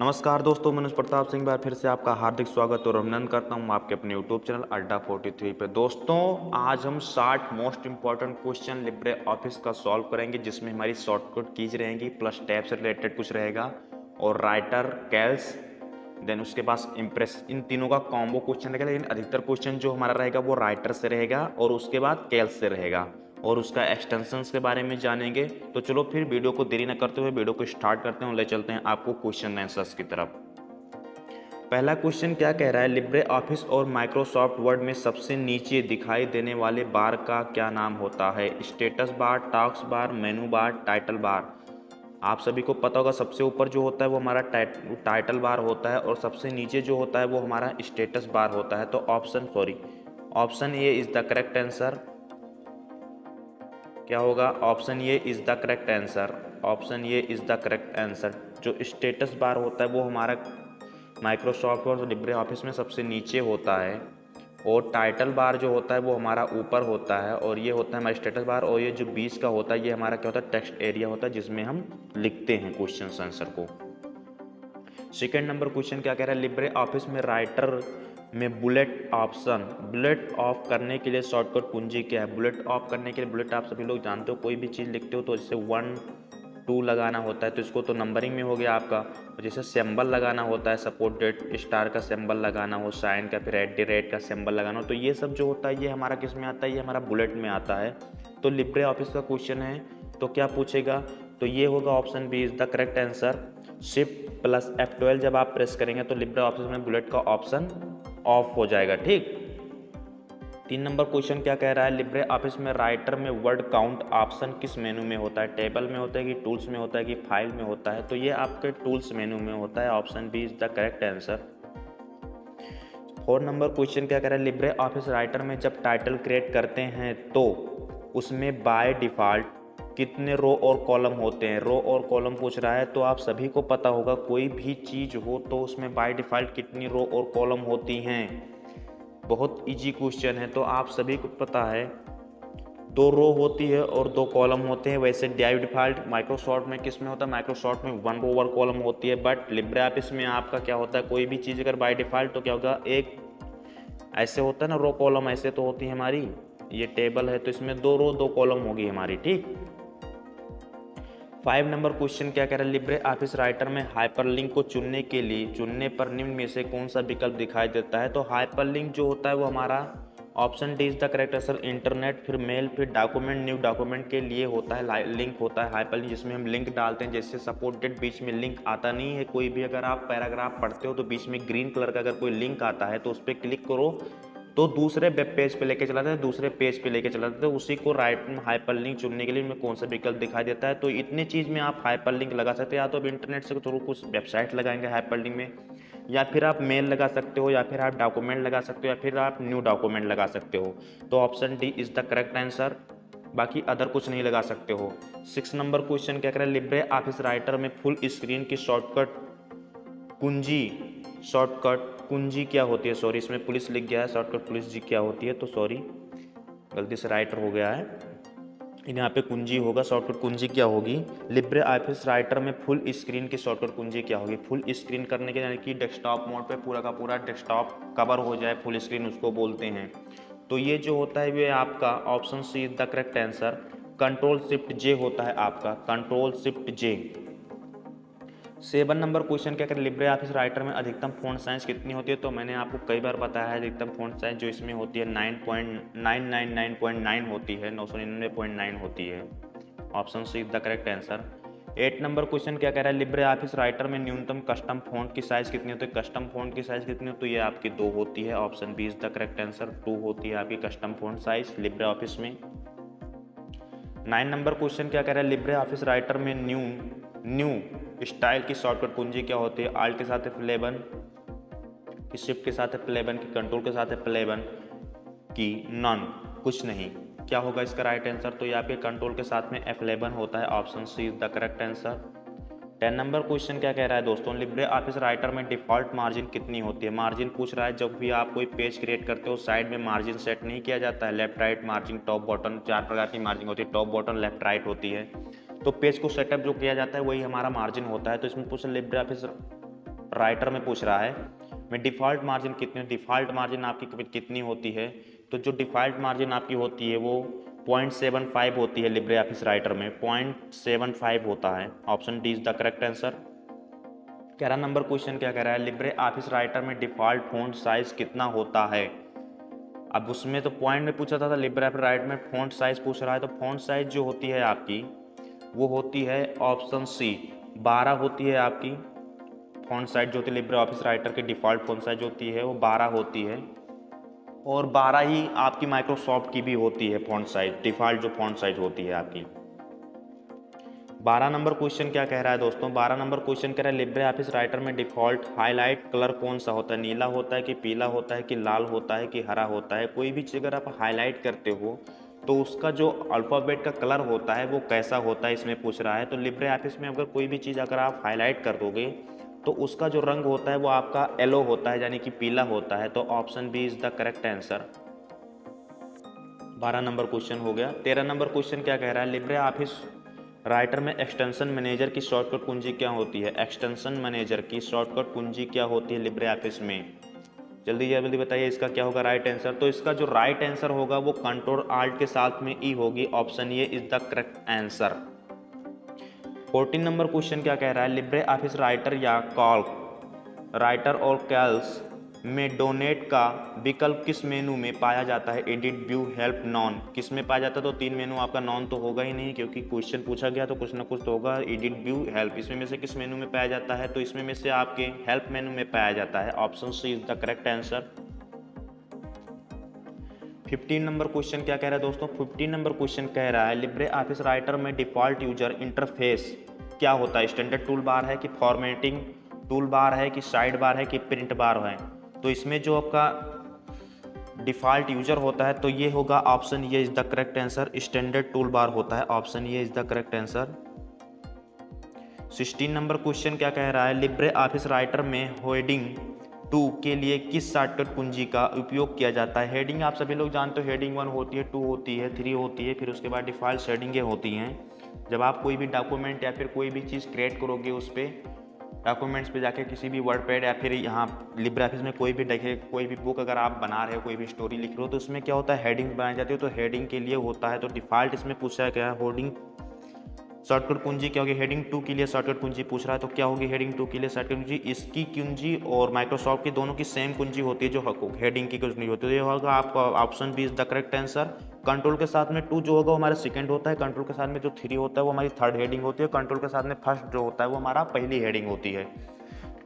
नमस्कार दोस्तों, मनोज प्रताप सिंह बार फिर से आपका हार्दिक स्वागत और अभिनंदन करता हूं आपके अपने यूट्यूब चैनल अड्डा 43 पे। दोस्तों, आज हम 60 most important question Libre office का सॉल्व करेंगे, जिसमें हमारी शॉर्टकट कीज रहेंगी प्लस टैब से रिलेटेड कुछ रहेगा और राइटर, कैल्स, देन उसके पास इम्प्रेस, इन तीनों का कॉम्बो क्वेश्चन रहेगा। लेकिन अधिकतर क्वेश्चन जो हमारा रहेगा वो राइटर से रहेगा और उसके बाद कैल्स से रहेगा और उसका एक्सटेंशंस के बारे में जानेंगे। तो चलो फिर वीडियो को देरी न करते हुए वीडियो को स्टार्ट करते हैं और ले चलते हैं आपको क्वेश्चन आंसर्स की तरफ। पहला क्वेश्चन क्या कह रहा है, लिब्रे ऑफिस और माइक्रोसॉफ्ट वर्ड में सबसे नीचे दिखाई देने वाले बार का क्या नाम होता है? स्टेटस बार, टास्क बार, मेनू बार, टाइटल बार। आप सभी को पता होगा सबसे ऊपर जो होता है वो हमारा टाइटल बार होता है और सबसे नीचे जो होता है वो हमारा स्टेटस बार होता है। तो option A is the correct answer. क्या होगा? Option A is the correct answer. Option A is the correct answer. जो स्टेटस बार होता है वो हमारा माइक्रोसॉफ्ट और लिब्रे ऑफिस में सबसे नीचे होता है और टाइटल बार जो होता है वो हमारा ऊपर होता है और ये होता है हमारा स्टेटस बार। और ये जो बीच का होता है ये हमारा क्या होता है? टेक्स्ट एरिया होता है जिसमें हम लिखते हैं क्वेश्चन आंसर को। सेकेंड नंबर क्वेश्चन क्या कह रहा है, लिब्रे ऑफिस में राइटर में बुलेट ऑफ करने के लिए शॉर्टकट कुंजी क्या है? बुलेट ऑफ करने के लिए, बुलेट आप सभी लोग जानते हो, कोई भी चीज़ लिखते हो तो जैसे 1 2 लगाना होता है तो इसको तो नंबरिंग में हो गया आपका। और जैसे सिंबल लगाना होता है, सपोर्टेड स्टार का सिंबल लगाना हो, साइन का, फिर @ का सिंबल लगाना हो, तो ये सब जो होता है ये हमारा किस में आता है? ये हमारा बुलेट में आता है। तो लिब्रे ऑफिस का क्वेश्चन है तो क्या पूछेगा? तो ये होगा option B is the correct answer. Shift plus F12 जब आप प्रेस करेंगे तो लिब्रे ऑफिस में बुलेट का ऑप्शन ऑफ हो जाएगा। ठीक। 3 नंबर क्वेश्चन क्या कह रहा है, लिब्रे ऑफिस में राइटर में वर्ड काउंट ऑप्शन किस मेनू में होता है? टेबल में होता है कि टूल्स में होता है कि फाइल में होता है? तो ये आपके टूल्स मेनू में होता है। Option B is the correct answer. 4 number question क्या कह रहा है, लिब्रे ऑफिस राइटर में जब टाइटल क्रिएट करते हैं तो उसमें बाय डिफ़ॉल्ट कितने रो और कॉलम होते हैं? रो और कॉलम पूछ रहा है तो आप सभी को पता होगा कोई भी चीज़ हो तो उसमें बाय डिफ़ॉल्ट कितनी रो और कॉलम होती हैं। बहुत इजी क्वेश्चन है, तो आप सभी को पता है 2 रो होती है और 2 कॉलम होते हैं। वैसे बाय डिफ़ॉल्ट माइक्रोसॉफ्ट में किस में होता है? माइक्रोसॉफ्ट में 1 रो और कॉलम होती है, बट लिब्रे ऑफिस में आपका क्या होता है? कोई भी चीज़ अगर बाय डिफ़ॉल्ट तो क्या होगा? एक ऐसे होता है ना रो कॉलम, ऐसे तो होती है हमारी, ये टेबल है तो इसमें 2 रो 2 कॉलम होगी हमारी। ठीक। 5 नंबर क्वेश्चन क्या कह रहा है, लिब्रे ऑफिस राइटर में हाइपरलिंक को चुनने पर निम्न में से कौन सा विकल्प दिखाई देता है? तो हाइपरलिंक जो होता है वो हमारा option D is the correct answer. Internet, फिर मेल, फिर डॉक्यूमेंट, न्यू डॉक्यूमेंट के लिए होता है लिंक होता है हाइपरलिंक, जिसमें हम लिंक डालते हैं। जैसे सपोर्टेड, बीच में लिंक आता नहीं है कोई भी, अगर आप पैराग्राफ पढ़ते हो तो बीच में ग्रीन कलर का अगर कोई लिंक आता है तो उस पर क्लिक करो तो दूसरे वेब पेज पे लेके चला जाता है, दूसरे पेज पे लेके चला जाता है। उसी को राइट में हाइपरलिंक चुनने के लिए में कौन सा विकल्प दिखाई देता है? तो इतने चीज़ में आप हाइपरलिंक लगा सकते हैं, या तो आप इंटरनेट से थ्रू कुछ वेबसाइट लगाएंगे हाइपरलिंक में, या फिर आप मेल लगा सकते हो, या फिर आप डॉक्यूमेंट लगा सकते हो, या फिर आप न्यू डॉक्यूमेंट लगा सकते हो। तो option D is the correct answer, बाकी अदर कुछ नहीं लगा सकते हो। 6 नंबर क्वेश्चन क्या कह रहा है, लिब्रे ऑफिस राइटर में फुल स्क्रीन की शॉर्टकट कुंजी क्या होती है? सॉरी, इसमें पुलिस लिख गया है, शॉर्टकट पुलिस जी क्या होती है, तो सॉरी गलती से राइटर हो गया है, यहाँ पे कुंजी होगा। शॉर्टकट कुंजी क्या होगी? लिब्रे ऑफिस राइटर में फुल स्क्रीन की शॉर्टकट कुंजी क्या होगी? फुल स्क्रीन करने के यानी कि डेस्कटॉप मोड पे पूरा का पूरा डेस्कटॉप कवर हो जाए, फुल स्क्रीन उसको बोलते हैं। तो ये जो होता है ये आपका option C is the correct answer. Control shift J होता है आपका, control shift J. 7 number question क्या करें, लिब्रे ऑफिस राइटर में अधिकतम फ़ॉन्ट साइज कितनी होती है? तो मैंने आपको कई बार बताया है अधिकतम फ़ॉन्ट साइज जो इसमें होती है 9.999.9 होती है, 999.9 होती है। Option C is the correct answer. 8 number question क्या कह रहा है, लिब्रे ऑफिस राइटर में न्यूनतम कस्टम फ़ॉन्ट की साइज़ कितनी होती है? कस्टम फ़ॉन्ट की साइज़ कितनी होती है? तो ये आपकी 2 होती है। Option B is the correct answer, 2 होती है आपकी custom font size libre office में। 9 नंबर क्वेश्चन क्या कह रहा है, लिब्रे ऑफिस राइटर में न्यू स्टाइल की शॉर्टकट कुंजी क्या होती है? आल्ट के साथ है F11 की, शिफ्ट के साथ है F11 की, कंट्रोल के साथ है F11 की, नॉन कुछ नहीं। क्या होगा इसका राइट आंसर? तो यहाँ पे कंट्रोल के साथ में F11 होता है। Option C is the correct answer. 10 number question क्या कह रहा है दोस्तों, लिब्रे ऑफिस राइटर में डिफ़ॉल्ट मार्जिन कितनी होती है? मार्जिन पूछ रहा है, जब भी आप कोई पेज क्रिएट करते हो साइड में मार्जिन सेट नहीं किया जाता है, left right margin, top bottom, 4 प्रकार की मार्जिन होती है, टॉप बॉटम लेफ्ट राइट होती है। तो पेज को सेटअप जो किया जाता है वही हमारा मार्जिन होता है। तो इसमें पूछ लिब्रे ऑफिस राइटर में पूछ रहा है मैं डिफ़ॉल्ट मार्जिन डिफ़ॉल्ट मार्जिन आपकी कितनी होती है, तो जो डिफ़ॉल्ट मार्जिन आपकी होती है वो 0.75 होती है लिब्रे ऑफिस राइटर में, 0.75 होता है। Option D is the correct answer. 11 number question क्या कह रहा है, लिब्रे ऑफिस राइटर में डिफ़ॉल्ट फ़ॉन्ट साइज कितना होता है। अब उसमें तो पॉइंट में पूछा था लिब्रे ऑफिस राइटर में फ़ॉन्ट साइज पूछ रहा है, तो फ़ॉन्ट साइज जो होती है आपकी वो होती है ऑप्शन सी 12 होती है आपकी। फ़ॉन्ट साइज जो होती है लिब्रे ऑफिस राइटर की डिफ़ॉल्ट फ़ॉन्ट साइज होती है वो 12 होती है, और 12 ही आपकी माइक्रोसॉफ्ट की भी होती है फ़ॉन्ट साइज, डिफ़ॉल्ट जो फ़ॉन्ट साइज होती है आपकी। 12 नंबर क्वेश्चन क्या कह रहा है दोस्तों, 12 नंबर क्वेश्चन कह रहा है लिब्रे ऑफिस राइटर में डिफ़ॉल्ट हाईलाइट कलर कौन सा होता है, नीला होता है कि पीला होता है कि लाल होता है कि हरा होता है। कोई भी चीज़ अगर आप हाईलाइट करते हो तो उसका जो अल्फ़ाबेट का कलर होता है वो कैसा होता है, इसमें पूछ रहा है। तो लिब्रे ऑफिस में अगर कोई भी चीज़ अगर आप हाईलाइट कर दोगे तो उसका जो रंग होता है वो आपका येलो होता है, यानी कि पीला होता है। तो option B is the correct answer. 12 number question हो गया। 13 नंबर क्वेश्चन क्या कह रहा है, लिब्रे ऑफिस राइटर में एक्सटेंशन मैनेजर की शॉर्टकट कुंजी क्या होती है। एक्सटेंशन मैनेजर की शॉर्टकट कुंजी क्या होती है लिब्रे ऑफिस में, जल्दी जल्दी बताइए इसका क्या होगा राइट आंसर। तो इसका जो राइट आंसर होगा वो कंट्रोल आल्ट के साथ में ई होगी। Option A is the correct answer. 14 number question क्या कह रहा है, लिब्रे ऑफिस राइटर या कॉल्क राइटर और कैल्स में डोनेट का विकल्प किस मेनू में पाया जाता है। एडिट, व्यू, हेल्प, नॉन, किस में पाया जाता है। तो 3 मेनू आपका नॉन तो होगा ही नहीं, क्योंकि क्वेश्चन पूछा गया तो कुछ ना कुछ तो होगा। एडिट, व्यू, हेल्प, इसमें में से किस मेनू में पाया जाता है। तो इसमें में से आपके हेल्प मेनू में पाया जाता है। Option C is the correct answer. 15 number question क्या कह रहा है दोस्तों, 15 नंबर क्वेश्चन कह रहा है लिब्रे ऑफिस राइटर में डिफ़ॉल्ट यूजर इंटरफेस क्या होता है। स्टैंडर्ड टूल बार है कि फॉर्मेटिंग टूल बार है कि साइड बार है कि प्रिंट बार है। तो इसमें जो आपका डिफ़ॉल्ट यूजर होता है तो ये होगा ऑप्शन ये is the correct answer, standard tool bar होता है। ऑप्शन ये is the correct answer. 16 number question क्या कह रहा है, लिब्रे ऑफिस राइटर में हेडिंग 2 के लिए किस शॉर्टकट कुंजी का उपयोग किया जाता है। हेडिंग आप सभी लोग जानते हो, हेडिंग 1 होती है, 2 होती है, 3 होती है, फिर उसके बाद डिफ़ॉल्ट हेडिंगें होती हैं। जब आप कोई भी डॉक्यूमेंट या फिर कोई भी चीज़ क्रिएट करोगे उस पर डॉक्यूमेंट्स पे जाके किसी भी वर्ड पैड या फिर यहाँ लिब्रे ऑफिस में कोई भी देखिए कोई भी बुक अगर आप बना रहे हो, कोई भी स्टोरी लिख रहे हो, तो उसमें क्या होता है हेडिंग बनाई जाती है। तो हेडिंग के लिए होता है, तो डिफ़ॉल्ट इसमें पूछा गया है हेडिंग शॉर्टकट कुंजी क्या होगी। हेडिंग 2 के लिए शॉर्टकट कुंजी पूछ रहा है, तो क्या होगी हेडिंग 2 के लिए शॉर्टकट कुंजी। इसकी कुंजी और माइक्रोसॉफ्ट की दोनों की सेम कुंजी होती है, जो हेडिंग की कुंजी होती है। ये होगा आपका option B is the correct answer. Control के साथ में 2 जो होगा वो हमारा सेकंड होता है, कंट्रोल के साथ में जो 3 होता है वो हमारी थर्ड हेडिंग होती है, कंट्रोल के साथ में फर्स्ट जो होता है वो हमारा पहली हेडिंग होती है।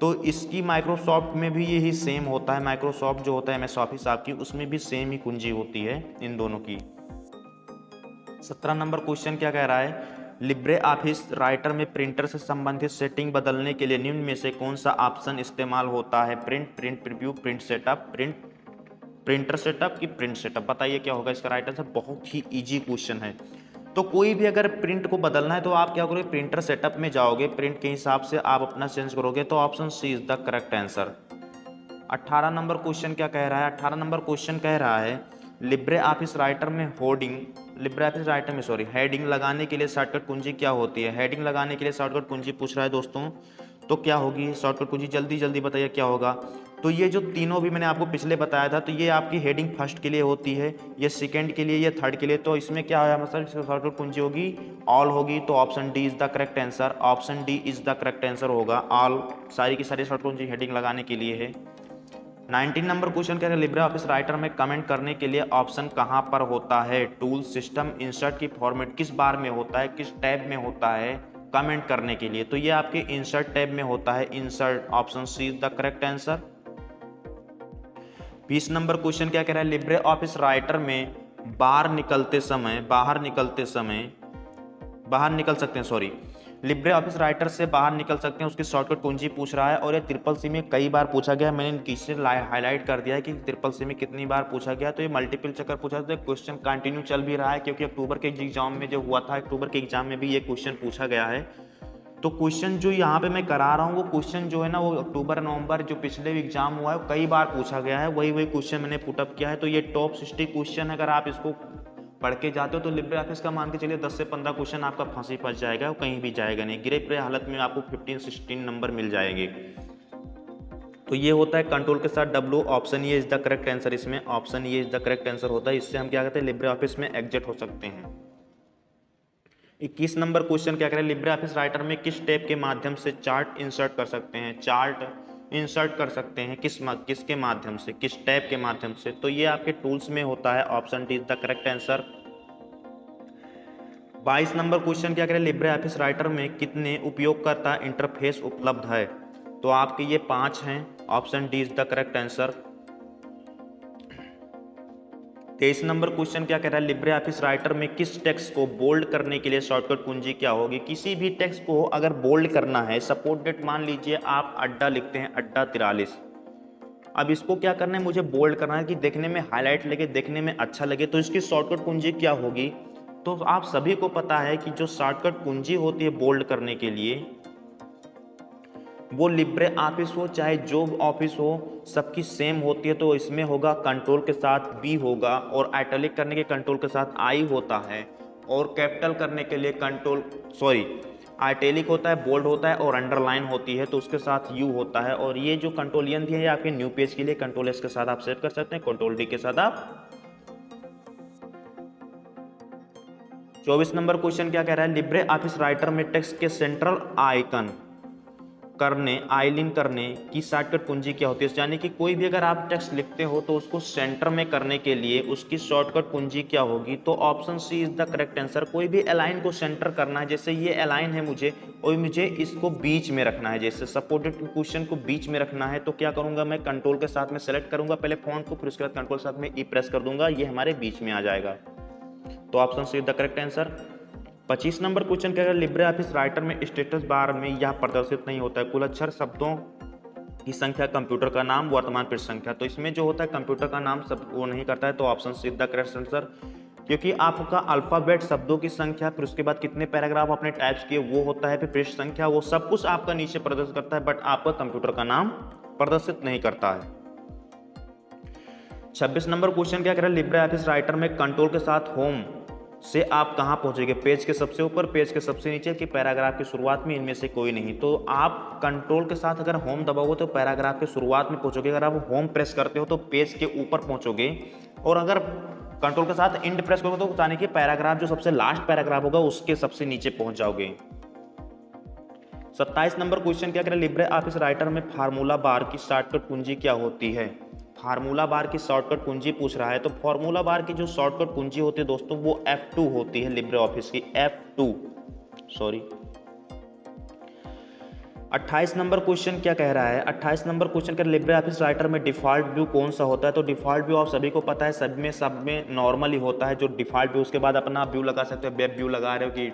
तो इसकी माइक्रोसॉफ्ट में भी यही सेम होता है, माइक्रोसॉफ्ट जो होता है MS ऑफिस आपकी उसमें भी सेम ही कुंजी होती है इन दोनों की। 17 नंबर क्वेश्चन क्या कह रहा है, लिब्रे ऑफिस राइटर में प्रिंटर से संबंधित सेटिंग बदलने के लिए निम्न में से कौन सा ऑप्शन इस्तेमाल होता है। Print, print preview, print setup, printer setup की प्रिंट सेटअप। बताइए क्या होगा इसका राइट आंसर। बहुत ही इजी क्वेश्चन है। तो कोई भी अगर प्रिंट को बदलना है तो आप क्या करोगे, प्रिंटर सेटअप में जाओगे, प्रिंट के हिसाब से आप अपना चेंज करोगे। तो option C is the correct answer. 18 number question क्या कह रहा है, 18 नंबर क्वेश्चन कह रहा है लिब्रे ऑफिस राइटर में हेडिंग लगाने के लिए शॉर्टकट कुंजी क्या होती है। हेडिंग लगाने के लिए शॉर्टकट कुंजी पूछ रहा है दोस्तों, तो क्या होगी शॉर्टकट कुंजी, जल्दी जल्दी बताइए क्या होगा। तो ये जो तीनों भी मैंने आपको पिछले बताया था, तो ये आपकी हेडिंग फर्स्ट के लिए होती है, ये सेकंड के लिए, ये थर्ड के लिए। तो इसमें क्या है मतलब शॉर्टकट कुंजी होगी ऑल होगी। तो option D is the correct answer. Option D is the correct answer होगा, ऑल सारी की सारी शॉर्टकट कुंजी हेडिंग लगाने के लिए है। 19 नंबर क्वेश्चन कह रहे हैं लिब्रे ऑफिस राइटर में कमेंट करने के लिए ऑप्शन कहां पर होता है। टूल, सिस्टम, इंसर्ट की फॉर्मेट, किस बार में होता है, किस टैब में होता है कमेंट करने के लिए। तो ये आपके इंसर्ट टैब में होता है, insert. Option C is the correct answer. 20 number question क्या कह रहा है, लिब्रे ऑफिस राइटर में बाहर निकल सकते हैं, सॉरी, लिब्रे ऑफिस राइटर से बाहर निकल सकते हैं उसकी शॉर्टकट कुंजी पूछ रहा है। और ये ट्रिपल सी में कई बार पूछा गया, मैंने नीचे हाईलाइट कर दिया है कि ट्रिपल सी में कितनी बार पूछा गया। तो ये मल्टीपल चक्कर पूछा, तो क्वेश्चन कंटिन्यू चल भी रहा है, क्योंकि अक्टूबर के एग्जाम में जो हुआ था, अक्टूबर के एग्जाम में भी ये क्वेश्चन पूछा गया है। तो क्वेश्चन जो यहाँ पे मैं करा रहा हूँ वो क्वेश्चन जो है ना, वो अक्टूबर नवंबर जो पिछले एग्जाम हुआ है कई बार पूछा गया है, वही क्वेश्चन मैंने पुटअप किया है। तो ये टॉप 60 क्वेश्चन अगर आप इसको पढ़ के जाते हो तो लिब्रे ऑफिस का मान के चलिए 10 से 15 क्वेश्चन आपका फांसी फंस जाएगा, कहीं भी जाएगा नहीं, गिरे पूरे हालत में आपको 15-16 नंबर मिल जाएंगे। तो ये होता है कंट्रोल के साथ W, ऑप्शन ये इज द करेक्ट आंसर, इसमें ऑप्शन ये इज द करेक्ट आंसर होता है। इससे हम क्या कहते हैं, लिब्रे ऑफिस में एग्जिट हो सकते हैं। 21 नंबर क्वेश्चन क्या करें, लिब्रे ऑफिस राइटर में किस टैब के माध्यम से चार्ट इंसर्ट कर सकते हैं, चार्ट इंसर्ट कर सकते हैं किसके माध्यम से, किस टैब के माध्यम से, तो ये आपके टूल्स में होता है, option D is the correct answer. 22 number question क्या करें, लिब्रे ऑफिस राइटर में कितने उपयोगकर्ता इंटरफेस उपलब्ध है, तो आपके ये 5 हैं, option D is the correct answer. 23 number question क्या कह रहा है, लिब्रे ऑफिस राइटर में किस टेक्स्ट को बोल्ड करने के लिए शॉर्टकट कुंजी क्या होगी। किसी भी टेक्स्ट को अगर बोल्ड करना है, सपोज डेट मान लीजिए आप अड्डा लिखते हैं, अड्डा 43, अब इसको क्या करना है, मुझे बोल्ड करना है कि देखने में हाईलाइट लगे, देखने में अच्छा लगे, तो इसकी शॉर्टकट कुंजी क्या होगी। तो आप सभी को पता है कि जो शॉर्टकट कुंजी होती है बोल्ड करने के लिए, वो लिब्रे ऑफिस हो चाहे जॉब ऑफिस हो, सबकी सेम होती है। तो इसमें होगा कंट्रोल के साथ बी होगा, और आइटैलिक करने के कंट्रोल के साथ आई होता है, और कैपिटल करने के लिए आइटैलिक होता है, बोल्ड होता है, और अंडरलाइन होती है तो उसके साथ यू होता है। और ये जो कंट्रोल एन दिया है आपके न्यू पेज के लिए, कंट्रोल एस के साथ आप सेट कर सकते हैं, कंट्रोल डी के साथ आप। 24 नंबर क्वेश्चन क्या कह रहा है, लिब्रे ऑफिस राइटर में टेक्स्ट के सेंट्रल आइकन करने, आइलिन करने की शॉर्टकट कुंजी क्या होती है। यानी कि कोई भी अगर आप टेक्स्ट लिखते हो तो उसको सेंटर में करने के लिए उसकी शॉर्टकट कुंजी क्या होगी, तो option C is the correct answer. कोई भी अलाइन को सेंटर करना है, जैसे ये अलाइन है मुझे, और मुझे इसको बीच में रखना है, जैसे सपोर्टेड क्वेश्चन को बीच में रखना है, तो क्या करूंगा मैं, कंट्रोल के साथ में सेलेक्ट करूंगा पहले फॉन्ट को, फिर उसके बाद कंट्रोल के साथ में ई प्रेस कर दूंगा, ये हमारे बीच में आ जाएगा। तो option C is the correct answer. 25 number question क्या है, लिब्रे ऑफिस राइटर में स्टेटस बार में यह प्रदर्शित नहीं होता है, कुल अक्षर शब्दों की संख्या, कंप्यूटर का नाम, वर्तमान पृष्ठ संख्या। तो इसमें जो होता है कंप्यूटर का नाम सब वो नहीं करता है, तो option see the correct answer, क्योंकि आपका अल्फाबेट शब्दों की संख्या, फिर उसके बाद कितने पैराग्राफ आपने टाइप्स किए वो होता है, फिर पृष्ठ संख्या, वो सब कुछ आपका नीचे प्रदर्शित करता है, बट आपका कंप्यूटर का नाम प्रदर्शित नहीं करता है। 26 नंबर क्वेश्चन क्या कह रहा है, लिब्रे ऑफिस राइटर में कंट्रोल के साथ होम से आप कहां पहुंचेंगे, पेज के सबसे ऊपर, पेज के सबसे नीचे, कि पैराग्राफ की शुरुआत में, इनमें से कोई नहीं। तो आप कंट्रोल के साथ अगर होम दबाओगे तो पैराग्राफ के शुरुआत में पहुंचोगे, अगर आप होम प्रेस करते हो तो पेज के ऊपर पहुंचोगे, और अगर कंट्रोल के साथ इंड प्रेस करोगे तो यानी कि पैराग्राफ जो सबसे लास्ट पैराग्राफ होगा उसके सबसे नीचे पहुंच जाओगे। 27 नंबर क्वेश्चन क्या करें, लिब्रे ऑफिस राइटर में फार्मूला बार की शॉर्टकट कुंजी क्या होती है। फार्मूला बार की शॉर्टकट कुंजी पूछ रहा है, तो फार्मूला बार की जो शॉर्टकट कुंजी होती है दोस्तों वो F2 होती है, लिब्रे ऑफिस की F2, सॉरी। 28 नंबर क्वेश्चन क्या कह रहा है, 28 नंबर क्वेश्चन का लिब्रे ऑफिस राइटर में डिफॉल्ट व्यू कौन सा होता है। तो डिफॉल्ट व्यू आप सभी को पता है, सब में नॉर्मली होता है जो डिफॉल्ट व्यू। उसके बाद अपना व्यू लगा सकते हो, वेब व्यू लगा रहे हो कि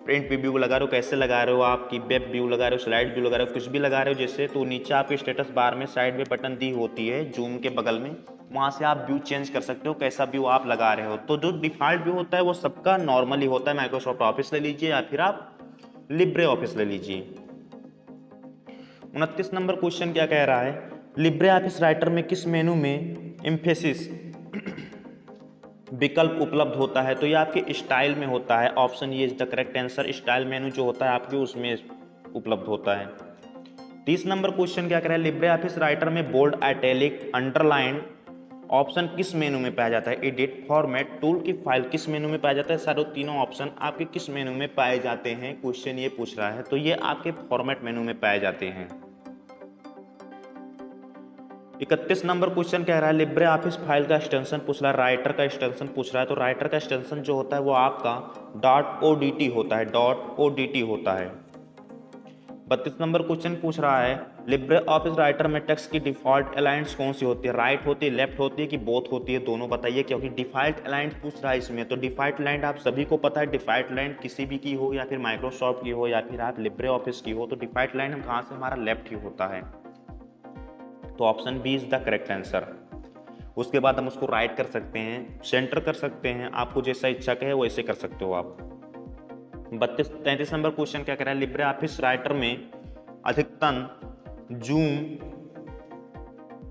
प्रिंट व्यू लगा रहे हो, कैसे लगा रहे हो आप, कि वेब व्यू लगा रहे हो, स्लाइड व्यू लगा रहे हो, कुछ भी लगा रहे हो जैसे, तो नीचे आपके स्टेटस बार में साइड में बटन दी होती है जूम के बगल में, वहाँ से आप व्यू चेंज कर सकते हो कैसा व्यू आप लगा रहे हो। तो जो डिफॉल्ट व्यू होता है वो सबका नॉर्मली होता है, माइक्रोसॉफ्ट ऑफिस ले लीजिए या फिर आप लिब्रे ऑफिस ले लीजिए। 29 नंबर क्वेश्चन क्या कह रहा है, लिब्रे ऑफिस राइटर में किस मेनू में एम्फेसिस विकल्प उपलब्ध होता है। तो ये आपके स्टाइल में होता है, ऑप्शन ये is the correct answer. Style मेनू जो होता है आपके उसमें उपलब्ध होता है। 30 नंबर क्वेश्चन क्या कह रहा है, लिब्रे ऑफिस राइटर में बोल्ड, आइटैलिक, अंडरलाइन ऑप्शन किस मेनू में पाया जाता है। एडिट, फॉर्मेट, टूल की फाइल किस मेनू में पाया जाता है। सारे तीनों ऑप्शन आपके किस मेनू में पाए जाते हैं, क्वेश्चन ये पूछ रहा है, तो ये आपके फॉर्मेट मेनू में पाए जाते हैं। 31 नंबर क्वेश्चन कह रहा है, लिब्रे ऑफिस फाइल का एक्सटेंशन पूछ रहा है, राइटर का एक्सटेंशन पूछ रहा है। तो राइटर का एक्सटेंशन जो होता है वो आपका .odt होता है, .odt होता है। 32 नंबर क्वेश्चन पूछ रहा है, लिब्रे ऑफिस राइटर में टेक्स्ट की डिफॉल्ट अलाइंस कौन सी होती है। राइट होती है, लेफ्ट होती है, कि बोथ होती है, दोनों बताइए, क्योंकि डिफॉल्ट अलाइंस पूछ रहा है इसमें। तो डिफॉल्ट अलाइंस आप सभी को पता है, डिफॉल्ट अलाइंस किसी भी की हो, या फिर माइक्रोसॉफ्ट की हो, या फिर आप लिब्रे ऑफिस की हो, तो डिफॉल्ट अलाइंस कहाँ से हमारा लेफ्ट ही होता है। तो option B is the correct answer. उसके बाद हम उसको राइट कर सकते हैं, सेंटर कर सकते हैं, आपको जैसा इच्छा कहे वैसे कर सकते हो आप। 33 नंबर क्वेश्चन क्या कह रहा है, लिब्रे ऑफिस राइटर में अधिकतम जूम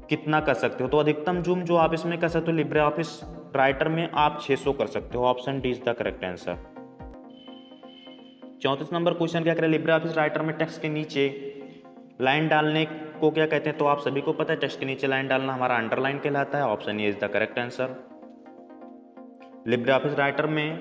कितना कर सकते हो। तो अधिकतम जूम जो आप इसमें कर सकते हो लिब्रे ऑफिस राइटर में आप 600 कर सकते हो, option D is the correct answer. 34 number question क्या कह रहा है, लिब्रे ऑफिस राइटर में टेक्स्ट के नीचे लाइन डालने को क्या कहते हैं, तो आप सभी को पता है, टेक्स्ट के नीचे लाइन डालना हमारा अंडरलाइन कहलाता है। Option A is the correct answer. Libre office writer में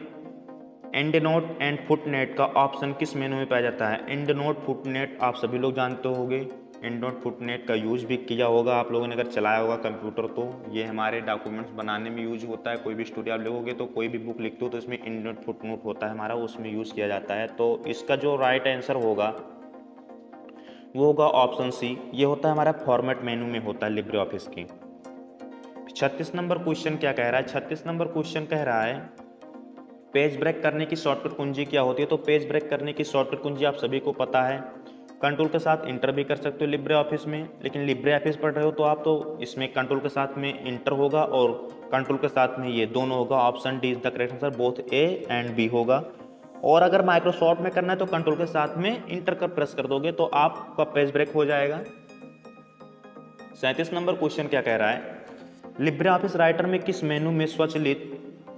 एंड नोट एंड फुटनोट का ऑप्शन किस मेनू में पाया जाता है? एंड नोट फुटनोट आप सभी लोग जानते होंगे। एंड नोट फुटनोट का यूज भी किया होगा आप लोगों ने अगर चलाया होगा कंप्यूटर, तो ये हमारे डॉक्यूमेंट्स बनाने में यूज होता है। कोई भी स्टोरी आप लिखोगे तो कोई भी बुक लिखते हो तो इसमें एंड नोट फुटनोट होता है हमारा, उसमें यूज किया जाता है। तो इसका जो राइट आंसर होगा वो होगा ऑप्शन सी। ये होता है हमारा फॉर्मेट मेनू में होता है लिब्रे ऑफिस की। 36 नंबर क्वेश्चन क्या कह रहा है? 36 नंबर क्वेश्चन कह रहा है पेज ब्रेक करने की शॉर्टकट कुंजी क्या होती है? तो पेज ब्रेक करने की शॉर्टकट कुंजी आप सभी को पता है, कंट्रोल के साथ इंटर भी कर सकते हो लिब्रे ऑफिस में, लेकिन लिब्रे ऑफिस पढ़ रहे हो तो आप तो इसमें कंट्रोल के साथ में इंटर होगा और कंट्रोल के साथ में ये दोनों होगा। Option D is the correct answer, both A and B होगा। और अगर माइक्रोसॉफ्ट में करना है तो कंट्रोल के साथ में इंटर कर प्रेस कर दोगे तो आपका पेज ब्रेक हो जाएगा। 37 नंबर क्वेश्चन क्या कह रहा है? लिब्रे ऑफिस राइटर में किस मेनू में स्वचालित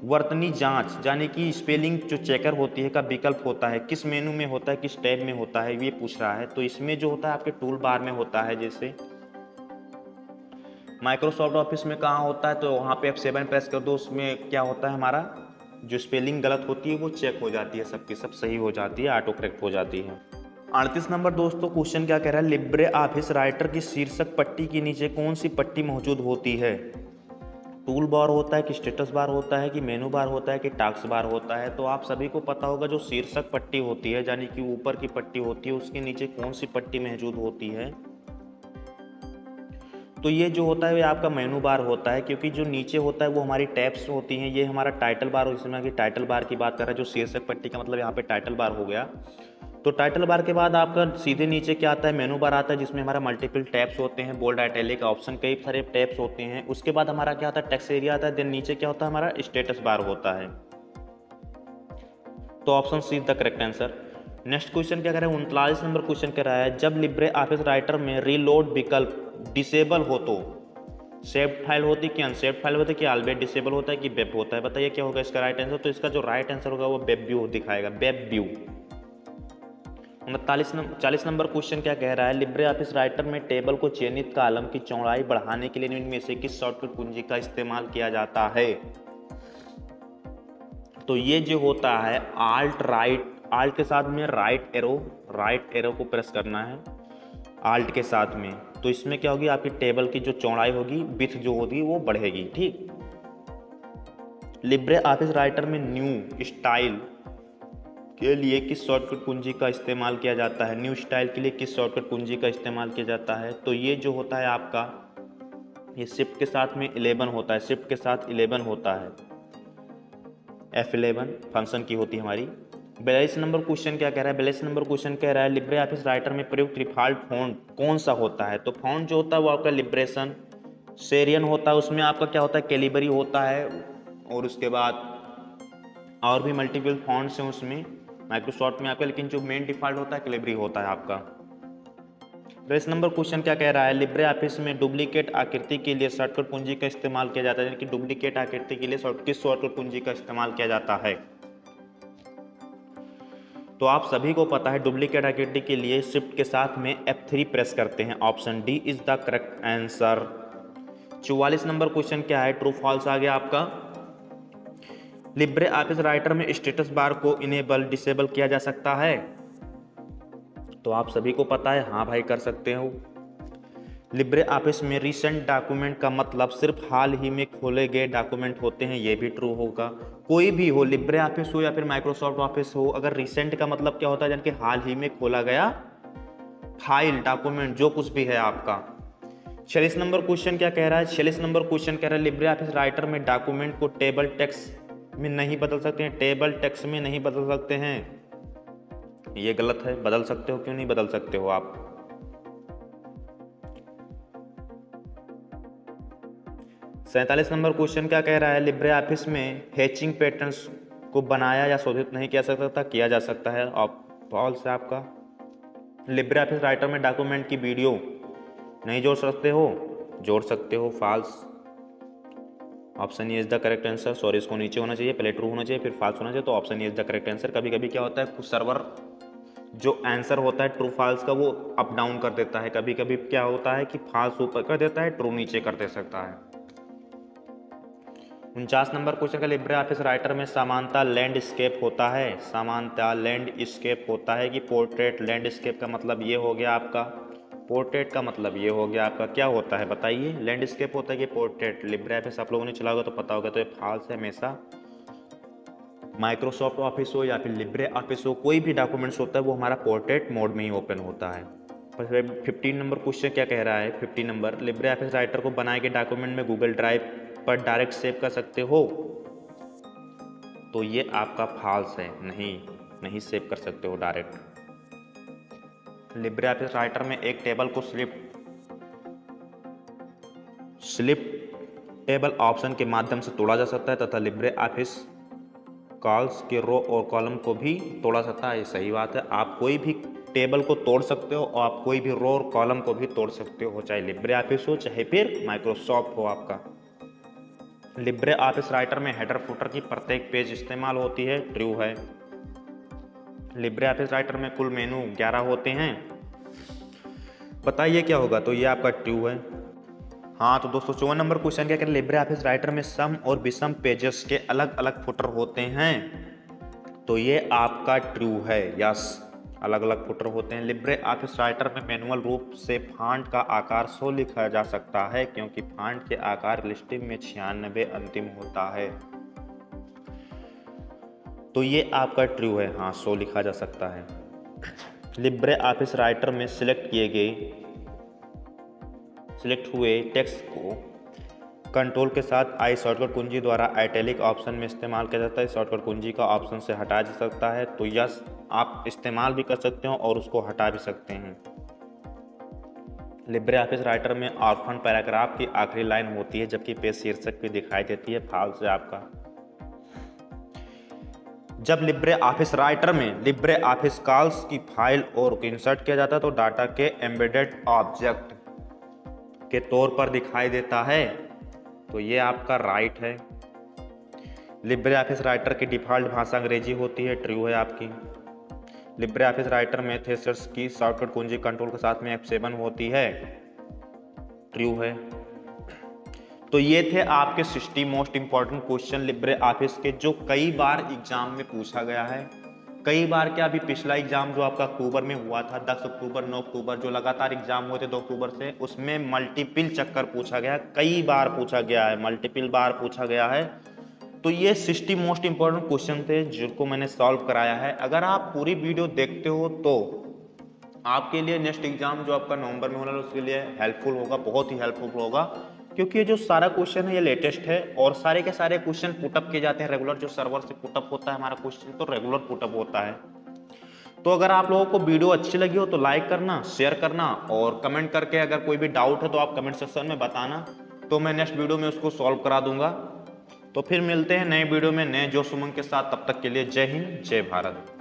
वर्तनी जांच यानी कि स्पेलिंग जो चेकर होती है का विकल्प होता है? किस मेनू में होता है, किस टैब में होता है, ये पूछ रहा है। तो इसमें जो होता है आपके टूल बार में होता है। जैसे माइक्रोसॉफ्ट ऑफिस में कहाँ होता है, तो वहाँ पे F7 प्रेस कर दो, उसमें क्या होता है हमारा जो स्पेलिंग गलत होती है वो चेक हो जाती है, सबकी सब सही हो जाती है, ऑटो करेक्ट हो जाती है। 38 नंबर दोस्तों क्वेश्चन क्या कह रहा है? लिब्रे ऑफिस राइटर की शीर्षक पट्टी के नीचे कौन सी पट्टी मौजूद होती है? टूल बार होता है कि स्टेटस बार होता है कि मेनू बार होता है कि टास्क बार होता है? तो आप सभी को पता होगा जो शीर्षक पट्टी होती है यानी कि ऊपर की पट्टी होती है उसके नीचे कौन सी पट्टी मौजूद होती है? तो ये जो होता है ये आपका मेनू बार होता है, क्योंकि जो नीचे होता है वो हमारी टैब्स होती हैं। ये हमारा टाइटल बार, इसमें कि टाइटल बार की बात कर रहा है, जो शीर्षक पट्टी का मतलब यहाँ पे टाइटल बार हो गया। तो टाइटल बार के बाद आपका सीधे नीचे क्या आता है? मेनू बार आता है, जिसमें हमारा मल्टीपल टैब्स होते हैं, बोल्ड इटैलिक ऑप्शन, कई सारे टैब्स होते हैं। उसके बाद हमारा क्या आता है? टेक्स्ट एरिया आता है। देन नीचे क्या होता है? हमारा स्टेटस बार होता है। तो option C is the correct answer. Next question क्या कह रहा है? 39 नंबर क्वेश्चन कह रहा है जब लिब्रे ऑफिस राइटर में रीलोड विकल्प डिसेबल हो तो सेव्ड फाइल होती है कि अनसेव्ड फाइल होती है कि ऑलवेज डिसेबल होता है कि वेब होता है? बताइए क्या होगा इसका राइट आंसर। तो इसका जो राइट आंसर होगा वो वेब व्यू दिखाएगा, वेब व्यू। 40 नंबर क्वेश्चन क्या कह रहा है? लिब्रे ऑफिस राइटर में टेबल को चयनित कॉलम की चौड़ाई बढ़ाने के लिए इनमें से किस शॉर्टकट कुंजी का इस्तेमाल किया जाता है? तो ये जो होता है आल्ट के साथ में राइट एरो को प्रेस करना है आल्ट के साथ में। तो इसमें क्या होगी? आपकी टेबल की जो चौड़ाई होगी, विड्थ जो होगी वो बढ़ेगी। ठीक। लिब्रे ऑफिस राइटर में न्यू स्टाइल के लिए किस शॉर्टकट कुंजी का इस्तेमाल किया जाता है? न्यू स्टाइल के लिए किस शॉर्टकट कुंजी का इस्तेमाल किया जाता है? तो ये जो होता है आपका, ये शिफ्ट के साथ में 11 होता है, शिफ्ट के साथ 11 होता है, F11 फंक्शन की होती है हमारी। 42 नंबर क्वेश्चन क्या कह रहा है? 42 नंबर क्वेश्चन कह रहा है लिब्रे ऑफिस राइटर में प्रयुक्त डिफॉल्ट फॉन्ट कौन सा होता है? तो फॉन्ट जो होता है वो आपका लिब्रेशन सेरियन होता है, उसमें आपका क्या होता है? कैलिबरी होता है, और उसके बाद और भी मल्टीपल फॉन्ट्स हैं उसमें माइक्रोसॉफ्ट में आपका, लेकिन जो मेन डिफॉल्ट होता है कैलिबरी होता है आपका। 22 नंबर क्वेश्चन क्या कह रहा है? लिब्रे ऑफिस में डुप्लीकेट आकृति के लिए शॉर्टकट कुंजी का इस्तेमाल किया जाता है, यानी कि डुप्लीकेट आकृति के लिए किस शॉर्टकट कुंजी का इस्तेमाल किया जाता है? तो आप सभी को पता है डुप्लीकेट आकृति के लिए शिफ्ट के साथ में F3 प्रेस करते हैं। Option D is the correct answer. 44 number question क्या है? ट्रू फॉल्स आ गया आपका। लिब्रे ऑफिस राइटर में स्टेटस बार को इनेबल डिसेबल किया जा सकता है? तो आप सभी को पता है हाँ भाई कर सकते हो। लिब्रे ऑफिस में रिसेंट डॉक्यूमेंट का मतलब सिर्फ हाल ही में खोले गए डॉक्यूमेंट होते हैं, ये भी ट्रू होगा। कोई भी हो, लिब्रे ऑफिस हो या फिर माइक्रोसॉफ्ट ऑफिस हो, अगर रिसेंट का मतलब क्या होता है? यानी कि हाल ही में खोला गया फाइल, डॉक्यूमेंट, जो कुछ भी है आपका। 46 नंबर क्वेश्चन क्या कह रहा है? 46 नंबर क्वेश्चन कह रहा है लिब्रे ऑफिस राइटर में डॉक्यूमेंट को टेबल टेक्स्ट में नहीं बदल सकते हैं, टेबल टेक्स्ट में नहीं बदल सकते हैं। ये गलत है, बदल सकते हो। क्यों नहीं बदल सकते हो आप? 47 नंबर क्वेश्चन क्या कह रहा है? लिब्रे ऑफिस में हैचिंग पैटर्न्स को बनाया या शोधित नहीं किया सकता था, किया जा सकता है। फॉल्स है आपका। लिब्रे ऑफिस राइटर में डॉक्यूमेंट की वीडियो नहीं जोड़ सकते हो, जोड़ सकते हो। False. Option A is the correct answer. Sorry, इसको नीचे होना चाहिए, पहले ट्रू होना चाहिए फिर फॉल्स होना चाहिए। तो option A is the correct answer. कभी कभी क्या होता है, कुछ सर्वर जो आंसर होता है ट्रू फॉल्स का वो अप डाउन कर देता है, कभी कभी क्या होता है कि फॉल्स ऊपर कर देता है, ट्रू नीचे कर दे सकता है। 49 नंबर क्वेश्चन का लिब्रे ऑफिस राइटर में समानता लैंडस्केप होता है, समानता लैंडस्केप होता है कि पोर्ट्रेट। लैंडस्केप का मतलब ये हो गया आपका, पोर्ट्रेट का मतलब ये हो गया आपका, क्या होता है बताइए? लैंडस्केप होता है कि पोर्ट्रेट। लिब्रे ऑफिस आप लोगों ने चला होगा तो पता होगा, तो ये फॉल्स है हमेशा। माइक्रोसॉफ्ट ऑफिस हो या फिर लिब्रे ऑफिस हो, कोई भी डॉक्यूमेंट्स होता है वो हमारा पोर्ट्रेट मोड में ही ओपन होता है। 15 नंबर क्वेश्चन क्या कह रहा है? 15 नंबर, लिब्रे ऑफिस राइटर को बनाए गए डॉक्यूमेंट में गूगल ड्राइव पर डायरेक्ट सेव कर सकते हो? तो ये आपका फॉल्स है, नहीं सेव कर सकते हो डायरेक्ट। लिब्रे ऑफिस राइटर में एक टेबल को स्लिप टेबल ऑप्शन के माध्यम से तोड़ा जा सकता है तथा लिब्रे ऑफिस कॉल्स के रो और कॉलम को भी तोड़ा सकता है। सही बात है, आप कोई भी टेबल को तोड़ सकते हो और आप कोई भी रो और कॉलम को भी तोड़ सकते हो, चाहे लिब्रे ऑफिस हो चाहे फिर माइक्रोसॉफ्ट हो आपका। लिब्रे ऑफिस राइटर में हेडर फुटर की प्रत्येक पेज इस्तेमाल होती है, ट्रू है। लिब्रे ऑफिस राइटर में कुल मेनू 11 होते हैं, बताइए क्या होगा? तो ये आपका ट्रू है। हाँ तो दोस्तों 54 नंबर क्वेश्चन क्या करें? लिब्रे ऑफिस राइटर में सम और विषम पेजेस के अलग अलग फुटर होते हैं, तो ये आपका ट्रू है। यस, अलग अलग फुटर होते हैं। लिब्रे ऑफिस राइटर में मैनुअल रूप से फॉन्ट का आकार 100 लिखा जा सकता है क्योंकि फॉन्ट के आकार लिस्टिंग में 96 अंतिम होता है, तो ये आपका ट्रू है। हाँ 100 लिखा जा सकता है। लिब्रे ऑफिस राइटर में सिलेक्ट हुए टेक्स्ट को कंट्रोल के साथ आई शॉर्टकट कुंजी द्वारा आइटैलिक ऑप्शन में इस्तेमाल किया जाता है। शॉर्टकट कुंजी का ऑप्शन से हटाया जा सकता है, तो यस आप इस्तेमाल भी कर सकते हो और उसको हटा भी सकते हैं। लिब्रे ऑफिस राइटर में ऑर्फन पैराग्राफ की आखिरी लाइन होती है जबकि पेज शीर्षक भी दिखाई देती है, फॉल्स है आपका। जब लिब्रे ऑफिस राइटर में लिब्रे ऑफिस कॉल्स की फाइल और इंसर्ट किया जाता है तो डाटा के एम्बेडेड ऑब्जेक्ट के तौर पर दिखाई देता है, तो ये आपका राइट है। लिब्रे ऑफिस राइटर की डिफ़ॉल्ट भाषा अंग्रेजी होती है, ट्रू है आपकी। लिब्रे ऑफिस राइटर में थेसर्स की शॉर्टकट कुंजी कंट्रोल के साथ में F7 होती है, ट्रू है। तो ये थे आपके 60 most important question Libre office के, जो कई बार एग्जाम में पूछा गया है। कई बार क्या, अभी पिछला एग्जाम जो आपका अक्टूबर में हुआ था, 10 अक्टूबर 9 अक्टूबर जो लगातार एग्जाम हुए थे 2 अक्टूबर से, उसमें मल्टीपल चक्कर पूछा गया, कई बार पूछा गया है, मल्टीपल बार पूछा गया है। तो ये 60 मोस्ट इंपॉर्टेंट क्वेश्चन थे जिनको मैंने सॉल्व कराया है। अगर आप पूरी वीडियो देखते हो तो आपके लिए नेक्स्ट एग्जाम जो आपका नवंबर में होना है उसके लिए हेल्पफुल होगा, बहुत ही हेल्पफुल होगा, क्योंकि ये जो सारा क्वेश्चन है ये लेटेस्ट है और सारे के सारे क्वेश्चन पुटअप किए जाते हैं रेगुलर। जो सर्वर से पुटअप होता है हमारा क्वेश्चन तो रेगुलर पुटअप होता है। तो अगर आप लोगों को वीडियो अच्छी लगी हो तो लाइक करना, शेयर करना और कमेंट करके अगर कोई भी डाउट है तो आप कमेंट सेक्शन में बताना, तो मैं नेक्स्ट वीडियो में उसको सॉल्व करा दूंगा। तो फिर मिलते हैं नए वीडियो में नए जोश उमंग के साथ, तब तक के लिए जय हिंद जय भारत।